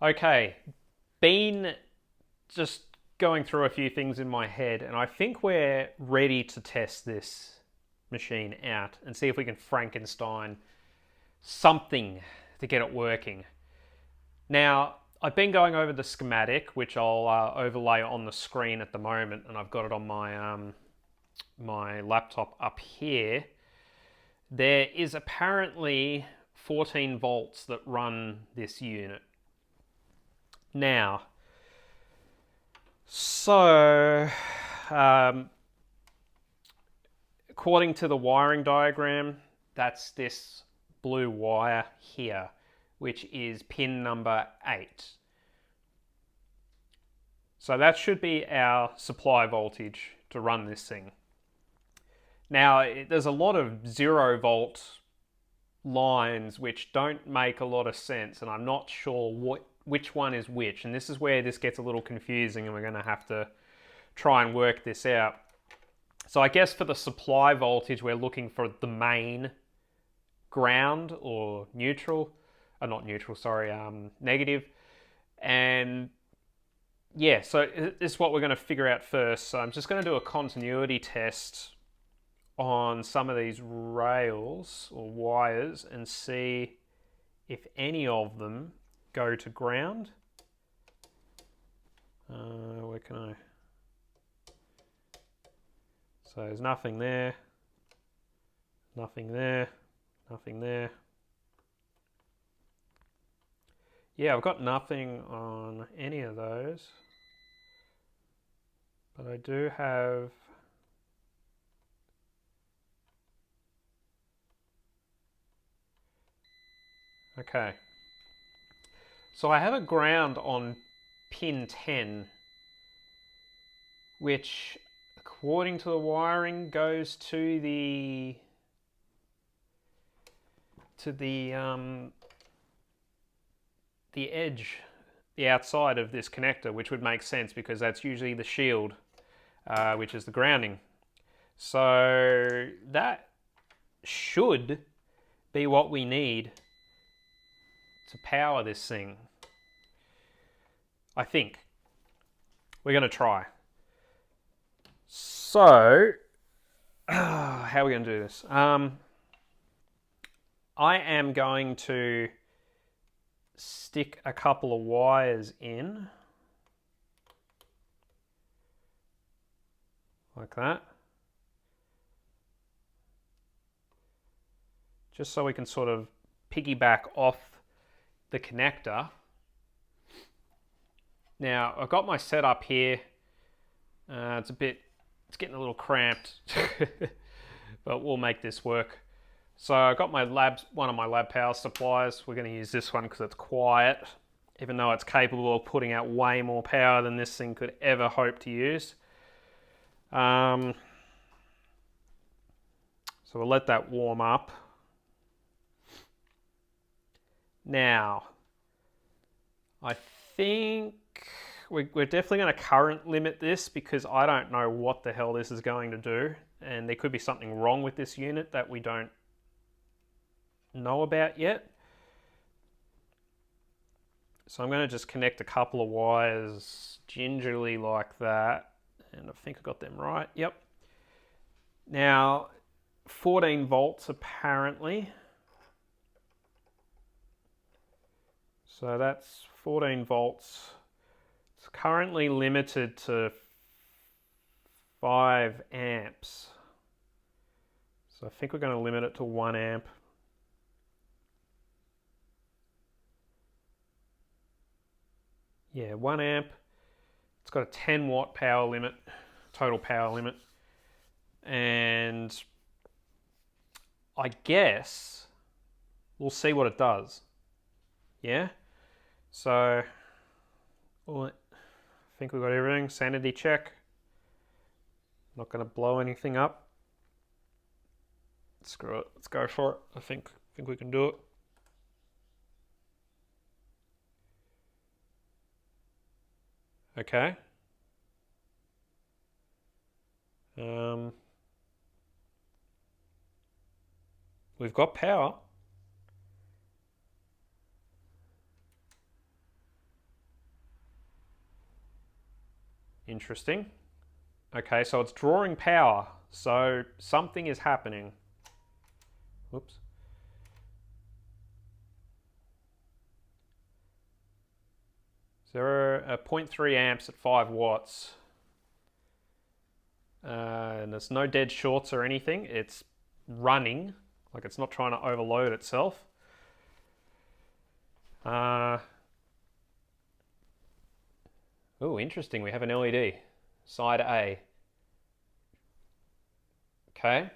Okay, been just going through a few things in my head, and I think we're ready to test this machine out and see if we can Frankenstein something to get it working. Now, I've been going over the schematic, which I'll overlay on the screen at the moment, and I've got it on my laptop up here. There is apparently 14 volts that run this unit. Now, so according to the wiring diagram, that's this blue wire here, which is pin number 8. So that should be our supply voltage to run this thing. Now, there's a lot of 0 volt lines which don't make a lot of sense, and I'm not sure which one is which, and this is where this gets a little confusing, and we're going to have to try and work this out. So I guess for the supply voltage, we're looking for the main ground or neutral, not neutral, sorry, negative. And yeah, so this is what we're going to figure out first. So I'm just going to do a continuity test on some of these rails or wires and see if any of them go to ground. Where can I? So there's nothing there, nothing there, nothing there. Yeah, I've got nothing on any of those, but I do have okay. So I have a ground on pin 10, which according to the wiring goes to the edge, the outside of this connector, which would make sense because that's usually the shield, which is the grounding. So that should be what we need to power this thing. I think. We're going to try. So, how are we going to do this? I am going to stick a couple of wires in. Like that. Just so we can sort of piggyback off the connector. Now, I've got my setup here. It's getting a little cramped, but we'll make this work. So I've got one of my lab power supplies. We're going to use this one because it's quiet, even though it's capable of putting out way more power than this thing could ever hope to use. So we'll let that warm up. Now, I think we're definitely going to current limit this because I don't know what the hell this is going to do, and there could be something wrong with this unit that we don't know about yet. So I'm going to just connect a couple of wires gingerly like that, and I think I got them right. Yep. Now, 14 volts apparently. So that's 14 volts. It's currently limited to 5 amps. So I think we're going to limit it to 1 amp. Yeah, 1 amp. It's got a 10 watt power limit, total power limit. And I guess we'll see what it does. Yeah? So, I think we've got everything. Sanity check. Not going to blow anything up. Screw it. Let's go for it. I think we can do it. Okay. We've got power. Interesting. Okay, so it's drawing power. So something is happening. Whoops. Zero, 0.3 amps at 5 watts. And there's no dead shorts or anything. It's running, like it's not trying to overload itself. Oh, interesting. We have an LED. Side A. Okay.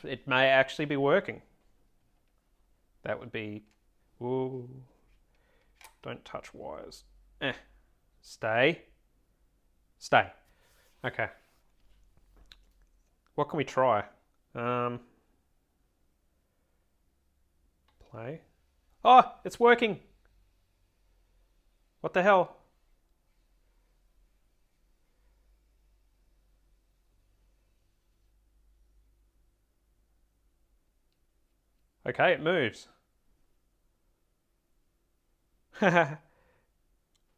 It may actually be working. That would be... Ooh. Don't touch wires. Stay. Stay. Okay. What can we try? Play. Oh, it's working. What the hell? Okay, it moves.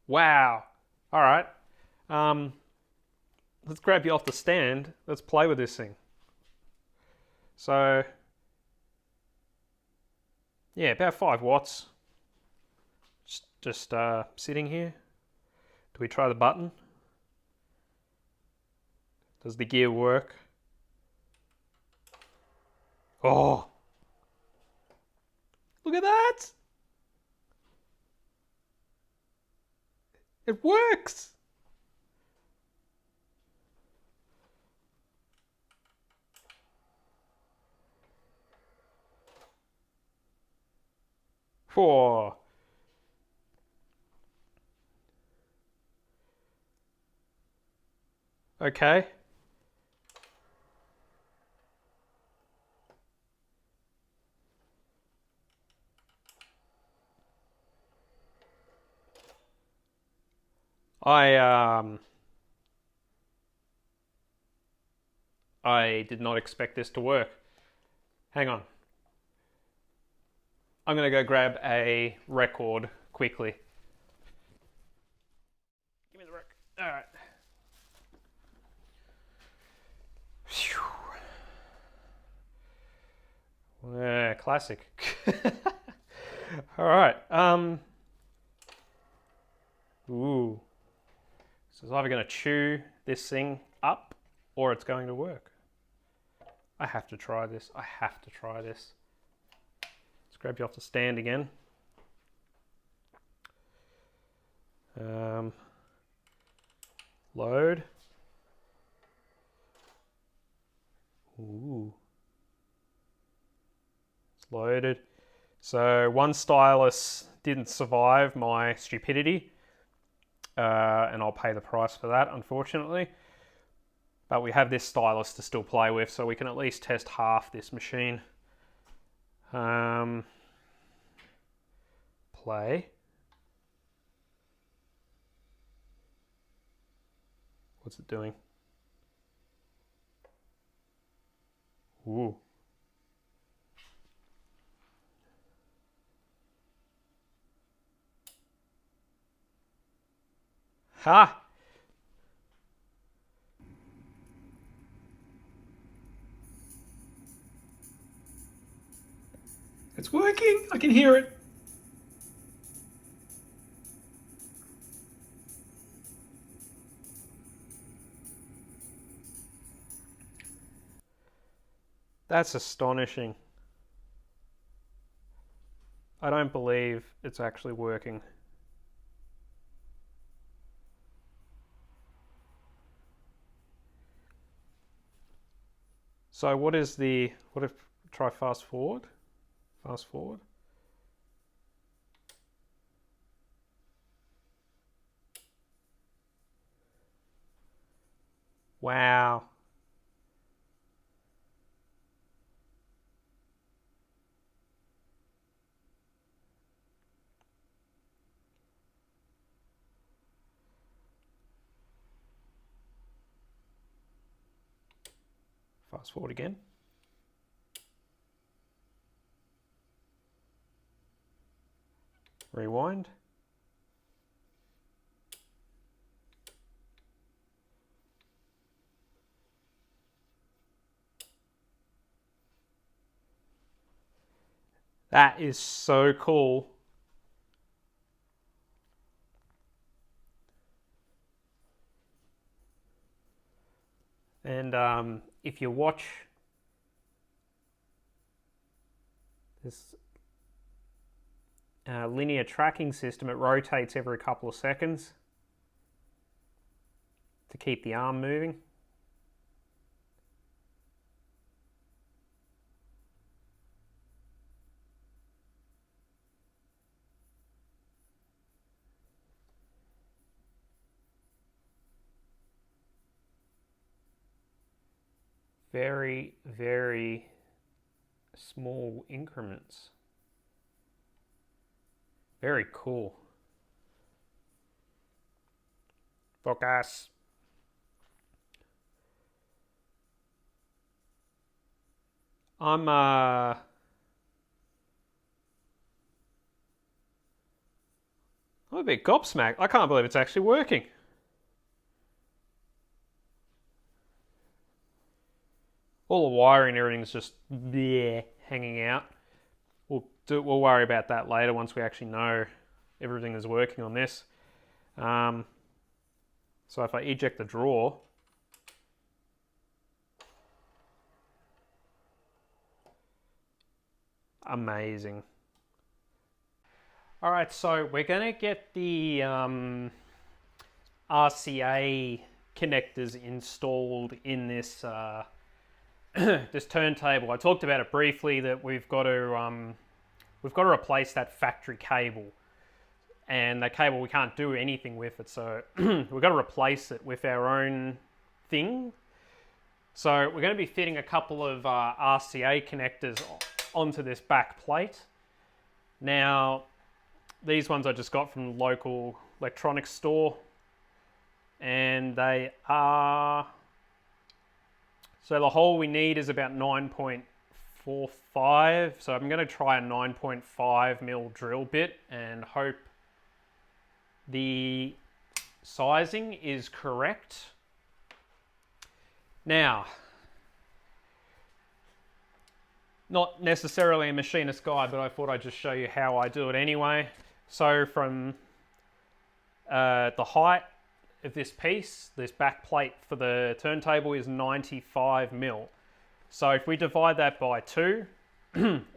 Wow. All right. Let's grab you off the stand. Let's play with this thing. So, yeah, about 5 watts. Just sitting here. Do we try the button? Does the gear work? Oh! Look at that! It works! Four. Okay. I did not expect this to work. Hang on. I'm going to go grab a record quickly. Give me the rec. All right. Phew. Yeah, classic. All right. Ooh. So it's either going to chew this thing up or it's going to work. I have to try this. I have to try this. Let's grab you off the stand again. Load. Ooh. It's loaded. So one stylus didn't survive my stupidity. And I'll pay the price for that, unfortunately. But we have this stylus to still play with, so we can at least test half this machine. Play. What's it doing? Ooh. Ha! It's working! I can hear it! That's astonishing. I don't believe it's actually working. So what if try fast forward? Fast forward. Wow. Fast forward again. Rewind. That is so cool. And if you watch this linear tracking system, it rotates every couple of seconds to keep the arm moving. Very, very small increments. Very cool. Focus. I'm a bit gobsmacked. I can't believe it's actually working. All the wiring and everything's just there, hanging out. We'll worry about that later once we actually know everything is working on this. So if I eject the drawer, amazing. All right, so we're gonna get the RCA connectors installed in this this turntable. I talked about it briefly that we've got to replace that factory cable, and that cable we can't do anything with it, so we've got to replace it with our own thing. So we're going to be fitting a couple of RCA connectors onto this back plate. Now, these ones I just got from the local electronics store, and they are... So the hole we need is about 9.45. So I'm going to try a 9.5 mil drill bit and hope the sizing is correct. Now, not necessarily a machinist guide, but I thought I'd just show you how I do it anyway. So from the height of this piece, this back plate for the turntable is 95 mil. So if we divide that by 2,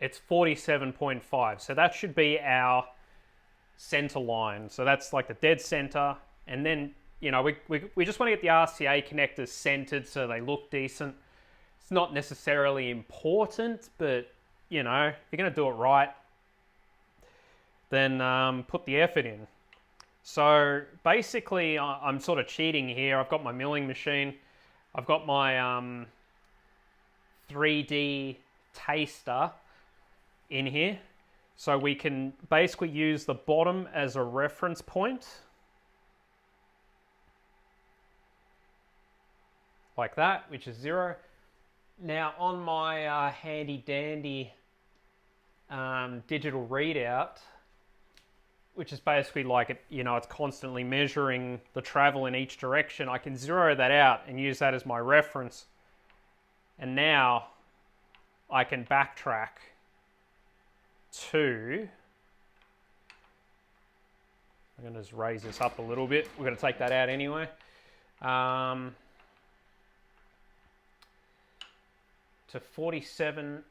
it's 47.5. So that should be our center line. So that's like the dead center. And then, you know, we just want to get the RCA connectors centered so they look decent. It's not necessarily important, but, you know, if you're going to do it right, then put the effort in. So basically, I'm sort of cheating here. I've got my milling machine. I've got my 3D taster in here. So we can basically use the bottom as a reference point. Like that, which is 0. Now on my handy dandy digital readout, which is basically like, it's constantly measuring the travel in each direction, I can zero that out and use that as my reference. And now I can backtrack to... I'm going to just raise this up a little bit. We're going to take that out anyway. To 47.5.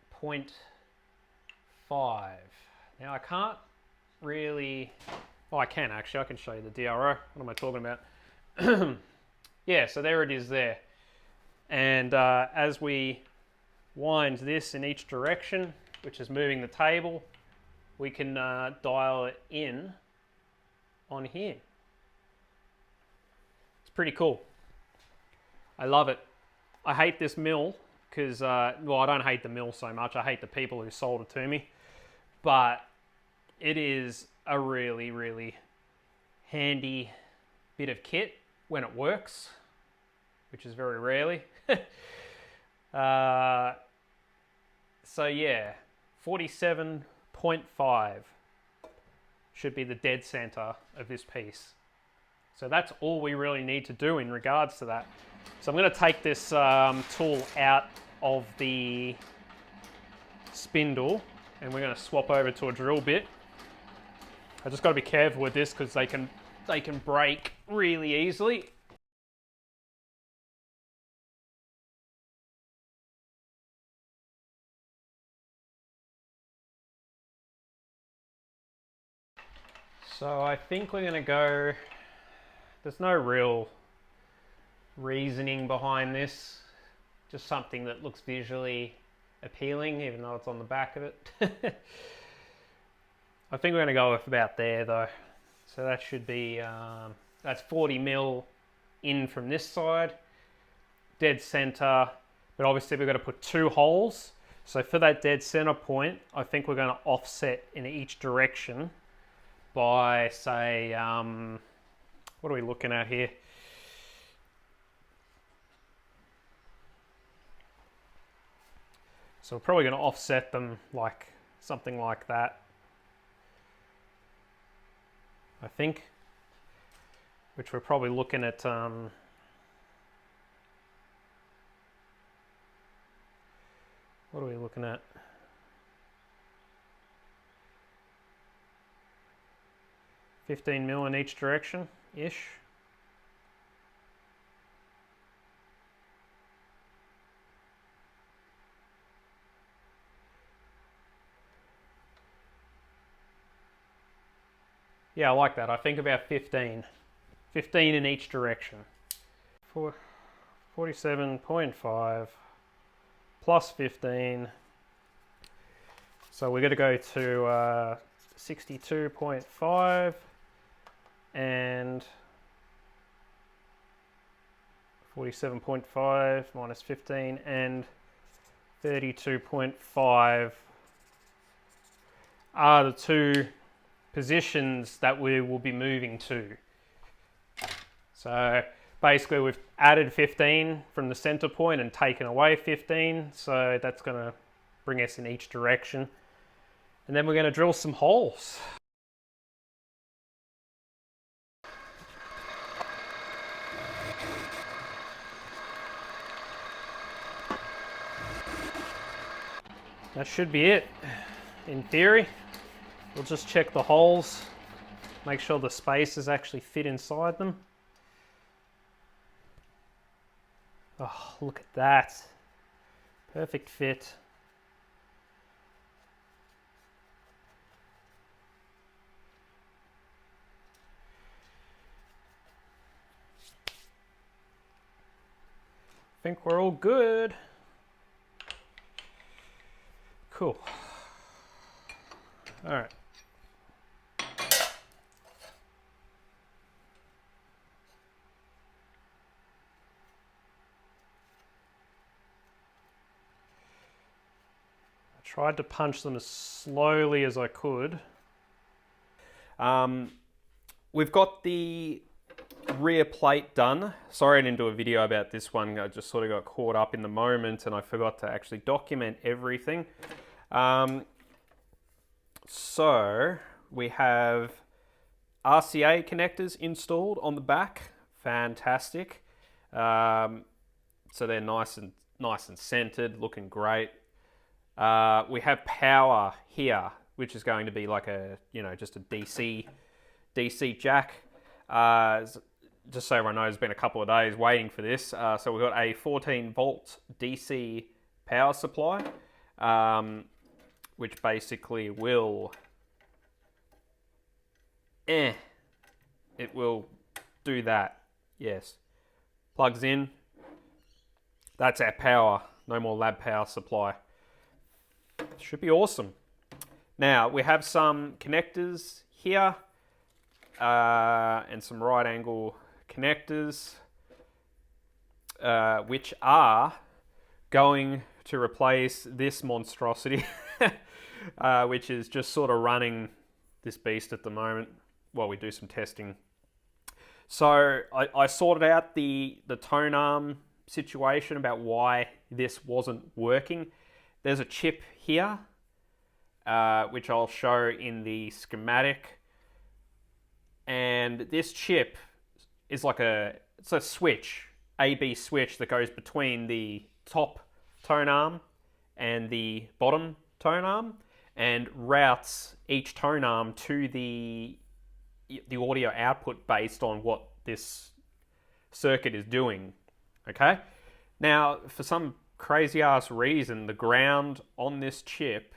Now I can't really... Oh, I can actually. I can show you the DRO. What am I talking about? Yeah, so there it is there. And as we wind this in each direction, which is moving the table, we can dial it in on here. It's pretty cool. I love it. I hate this mill because, well, I don't hate the mill so much. I hate the people who sold it to me. But it is a really, really handy bit of kit when it works, which is very rarely. So yeah, 47.5 should be the dead center of this piece. So that's all we really need to do in regards to that. So I'm going to take this tool out of the spindle and we're going to swap over to a drill bit. I just got to be careful with this because they can break really easily. So I think we're going to go, there's no real reasoning behind this, just something that looks visually appealing even though it's on the back of it. I think we're going to go with about there though. So that should be, that's 40 mil in from this side, dead center, but obviously we've got to put 2 holes. So for that dead center point, I think we're going to offset in each direction by, say, what are we looking at here? So we're probably going to offset them like something like that, I think, which we're probably looking at what are we looking at? $15 mil in each direction-ish. Yeah, I like that. I think about 15. 15 in each direction. 47.5 plus 15. So we're going to go to 62.5 and 47.5 minus 15 and 32.5 are the 2 positions that we will be moving to. So basically we've added 15 from the center point and taken away 15, so that's going to bring us in each direction. And then we're going to drill some holes. That should be it, in theory. We'll just check the holes, make sure the spaces actually fit inside them. Oh, look at that. Perfect fit. I think we're all good. Cool. All right. Tried to punch them as slowly as I could. We've got the rear plate done. Sorry I didn't do a video about this one. I just sort of got caught up in the moment and I forgot to actually document everything. So we have RCA connectors installed on the back. Fantastic. So they're nice and centered, looking great. We have power here, which is going to be like a, just a DC jack. Just so everyone knows, it's been a couple of days waiting for this. So we've got a 14 volt DC power supply, which basically will, it will do that. Yes. Plugs in. That's our power. No more lab power supply. Should be awesome. Now we have some connectors here and some right angle connectors which are going to replace this monstrosity which is just sort of running this beast at the moment while we do some testing. So I sorted out the tone arm situation about why this wasn't working. There's a chip here, which I'll show in the schematic. And this chip is like it's a switch, AB switch that goes between the top tone arm and the bottom tone arm. and routes each tone arm to the audio output based on what this circuit is doing. Okay? Now, for some crazy ass reason, the ground on this chip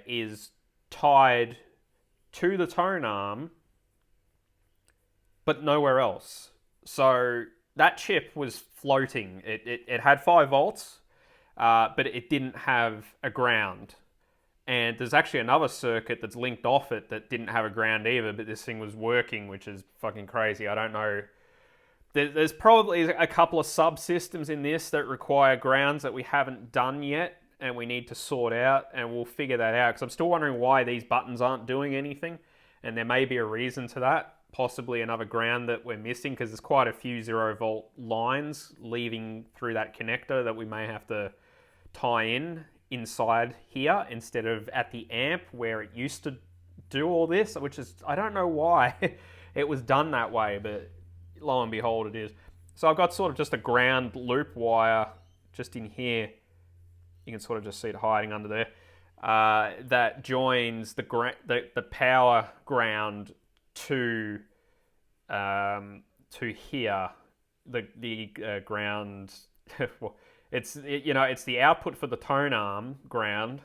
is tied to the tone arm, but nowhere else. So that chip was floating. It had 5 volts, but it didn't have a ground. And there's actually another circuit that's linked off it that didn't have a ground either, but this thing was working, which is fucking crazy. I don't know. There's probably a couple of subsystems in this that require grounds that we haven't done yet, and we need to sort out, and we'll figure that out, because I'm still wondering why these buttons aren't doing anything, and there may be a reason to that. Possibly another ground that we're missing, because there's quite a few 0-volt lines leaving through that connector that we may have to tie in inside here instead of at the amp where it used to do all this, which is, I don't know why it was done that way, but lo and behold it is. So I've got sort of just a ground loop wire just in here. You can sort of just see it hiding under there. That joins the power ground to here. The ground. Well, it's the output for the tone arm ground,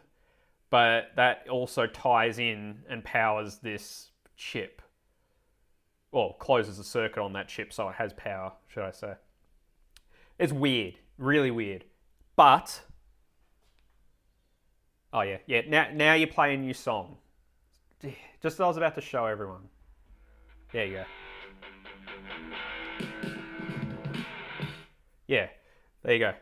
but that also ties in and powers this chip. Well, closes the circuit on that chip so it has power, should I say. It's weird, really weird. But oh yeah. Now you play a new song. Just as I was about to show everyone. There you go. Yeah, there you go.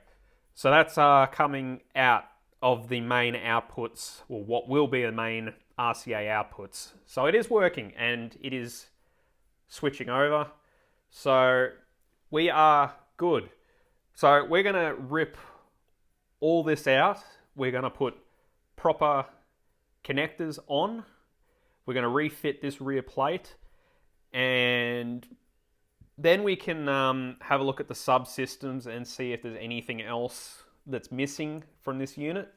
So that's coming out of the main outputs, or what will be the main RCA outputs. So it is working, and it is switching over. So we are good. So we're going to rip all this out. We're going to put proper connectors on. We're going to refit this rear plate, and then we can have a look at the subsystems and see if there's anything else that's missing from this unit.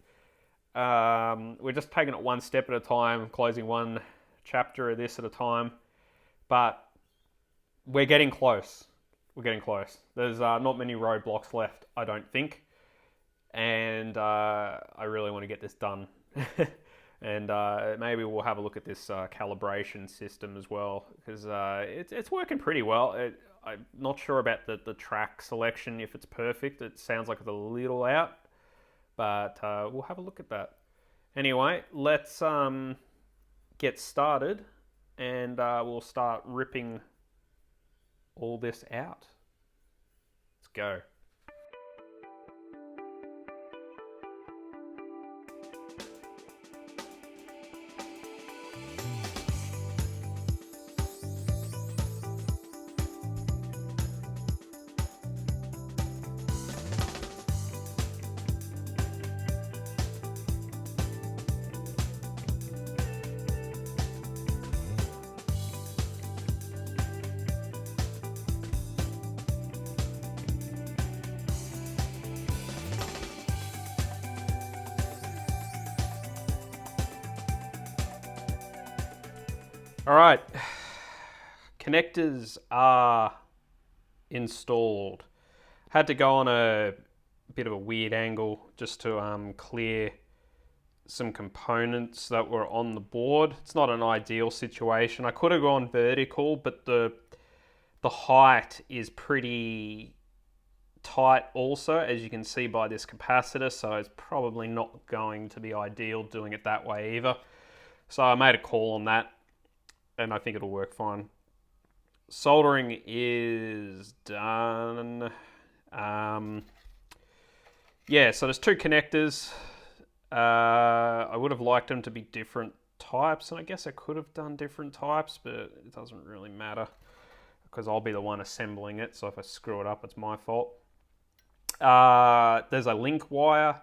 We're just taking it one step at a time, closing one chapter of this at a time. But we're getting close. We're getting close. There's not many roadblocks left, I don't think. And I really want to get this done. And maybe we'll have a look at this calibration system as well, because it's working pretty well. I'm not sure about the track selection, if it's perfect. It sounds like it's a little out, but we'll have a look at that. Anyway, let's get started, and we'll start ripping all this out. Let's go. All right, connectors are installed. Had to go on a bit of a weird angle just to clear some components that were on the board. It's not an ideal situation. I could have gone vertical, but the height is pretty tight also, as you can see by this capacitor, so it's probably not going to be ideal doing it that way either. So I made a call on that, and I think it'll work fine. Soldering is done. Yeah, so there's two connectors. I would have liked them to be different types, and I guess I could have done different types, but it doesn't really matter because I'll be the one assembling it, so if I screw it up, it's my fault. There's a link wire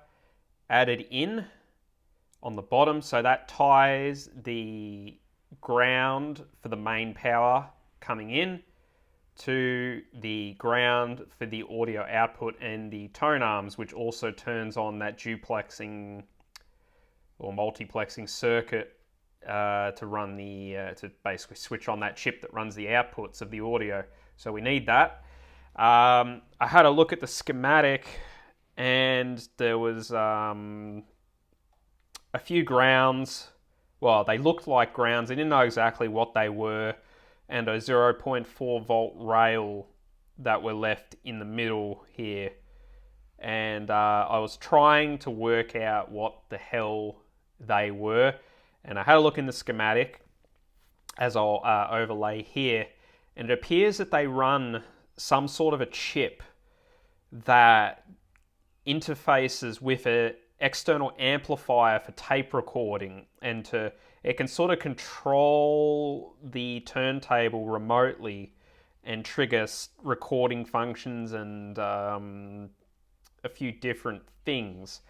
added in on the bottom, so that ties the ground for the main power coming in to the ground for the audio output and the tone arms, which also turns on that duplexing or multiplexing circuit to run to basically switch on that chip that runs the outputs of the audio. So we need that. I had a look at the schematic, and there was a few grounds. Well, they looked like grounds. I didn't know exactly what they were, and a 0.4 volt rail that were left in the middle here. And I was trying to work out what the hell they were, and I had a look in the schematic, as I'll overlay here, and it appears that they run some sort of a chip that interfaces with an external amplifier for tape recording, and it can sort of control the turntable remotely and trigger recording functions and a few different things.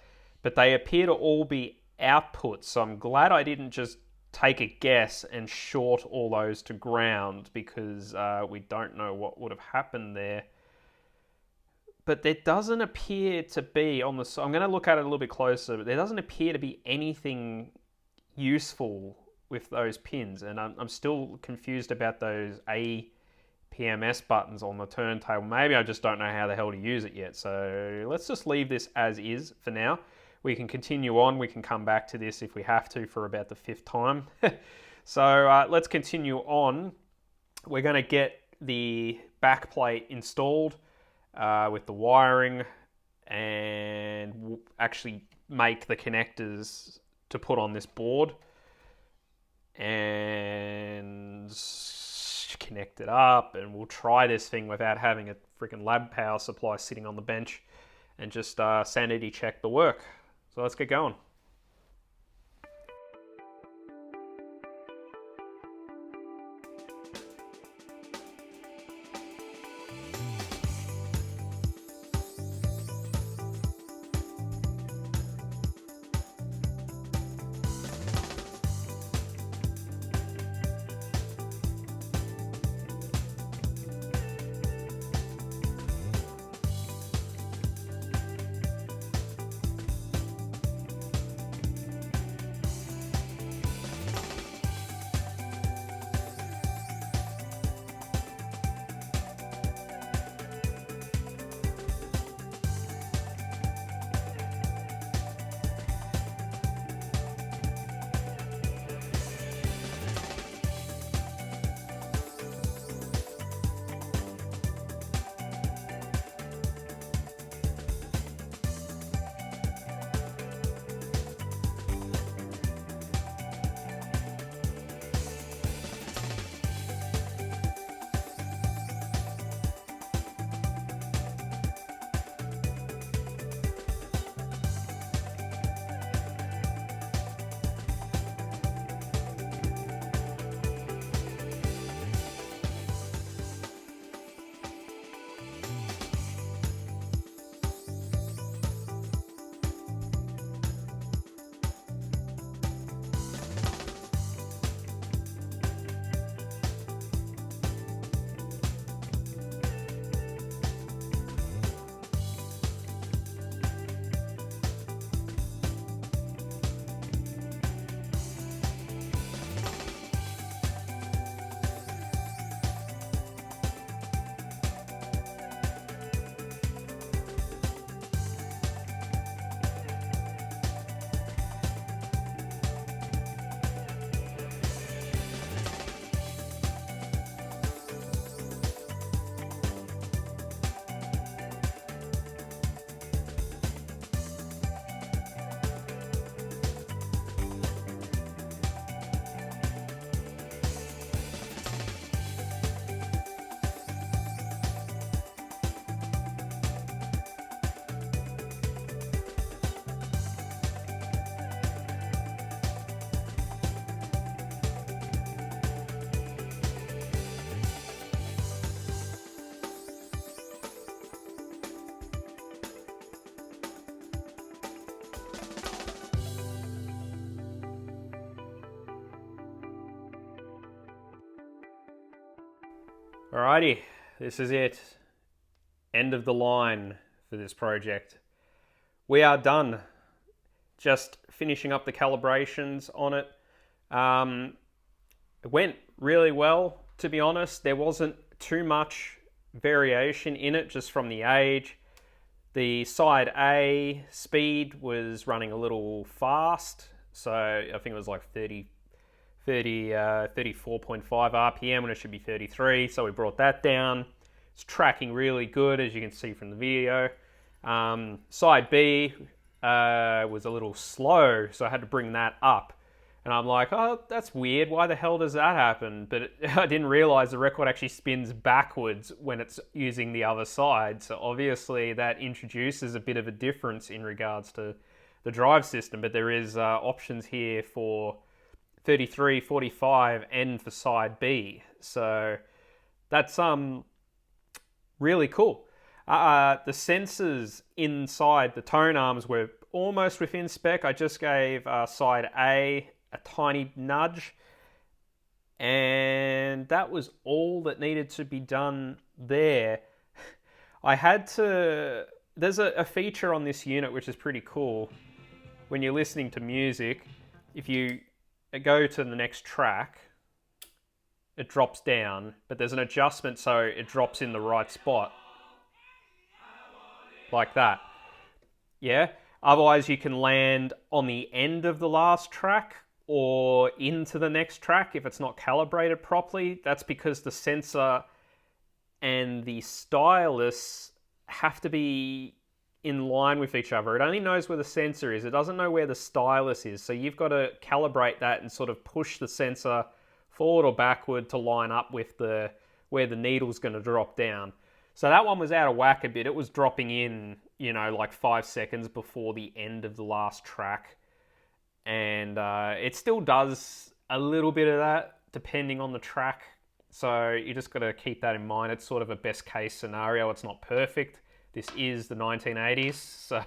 But they appear to all be outputs, so I'm glad I didn't just take a guess and short all those to ground, because we don't know what would have happened there. But there doesn't appear to be on the... I'm going to look at it a little bit closer, but there doesn't appear to be anything useful with those pins, and I'm still confused about those APMS buttons on the turntable. Maybe I just don't know how the hell to use it yet, so let's just leave this as is for now. We can continue on. We can come back to this if we have to for about the 5th time. So let's continue on. We're going to get the backplate installed with the wiring, and actually make the connectors to put on this board and connect it up, and we'll try this thing without having a freaking lab power supply sitting on the bench, and just sanity check the work. So let's get going. Alrighty, this is it. End of the line for this project. We are done. just finishing up the calibrations on it. It went really well, to be honest. There wasn't too much variation in it, just from the age. The side A speed was running a little fast, so I think it was like 34.5 RPM when it should be 33, so we brought that down. It's tracking really good, as you can see from the video. Side B was a little slow, so I had to bring that up. And I'm like, oh, that's weird. Why the hell does that happen? But I didn't realize the record actually spins backwards when it's using the other side. So obviously that introduces a bit of a difference in regards to the drive system. But there is options here for 33, 45, and for side B. So that's really cool. The sensors inside the tone arms were almost within spec. I just gave side A a tiny nudge, and that was all that needed to be done there. I had to... There's a feature on this unit which is pretty cool. When you're listening to music, if you go to the next track, it drops down, but there's an adjustment so it drops in the right spot. Like that. Yeah? Otherwise you can land on the end of the last track or into the next track if it's not calibrated properly. That's because the sensor and the stylus have to be in line with each other. It only knows where the sensor is. It doesn't know where the stylus is. So you've got to calibrate that and sort of push the sensor forward or backward to line up with where the needle's going to drop down. So that one was out of whack a bit. It was dropping in, like 5 seconds before the end of the last track. And it still does a little bit of that depending on the track. So you just got to keep that in mind. It's sort of a best case scenario. It's not perfect. This is the 1980s. So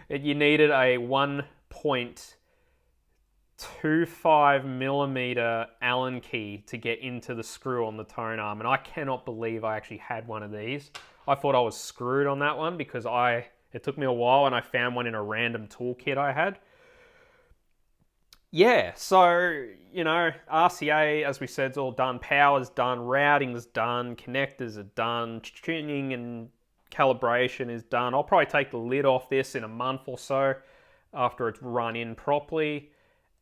you needed a 1.25 millimeter Allen key to get into the screw on the tone arm. And I cannot believe I actually had one of these. I thought I was screwed on that one because it took me a while and I found one in a random toolkit I had. Yeah, so, RCA, as we said, is all done. Power's done, routing's done, connectors are done, tuning and calibration is done. I'll probably take the lid off this in a month or so after it's run in properly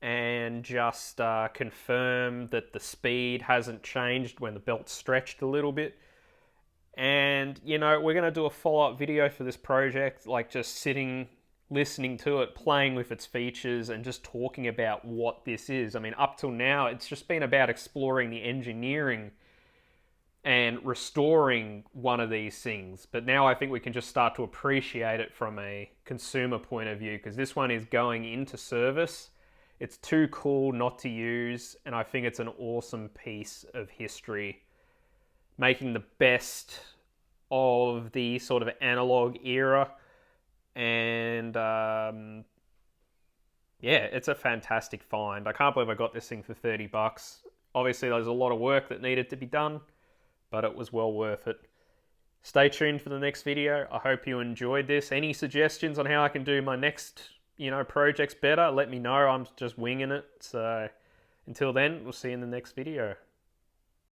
and just confirm that the speed hasn't changed when the belt's stretched a little bit. And, we're going to do a follow-up video for this project, like just sitting, listening to it, playing with its features, and just talking about what this is. I mean, up till now, it's just been about exploring the engineering and restoring one of these things. But now I think we can just start to appreciate it from a consumer point of view, because this one is going into service. It's too cool not to use, and I think it's an awesome piece of history, making the best of the sort of analog era. And it's a fantastic find. I can't believe I got this thing for $30. Obviously, there's a lot of work that needed to be done, but it was well worth it. Stay tuned for the next video. I hope you enjoyed this. Any suggestions on how I can do my next, projects better, let me know. I'm just winging it. So until then, we'll see you in the next video.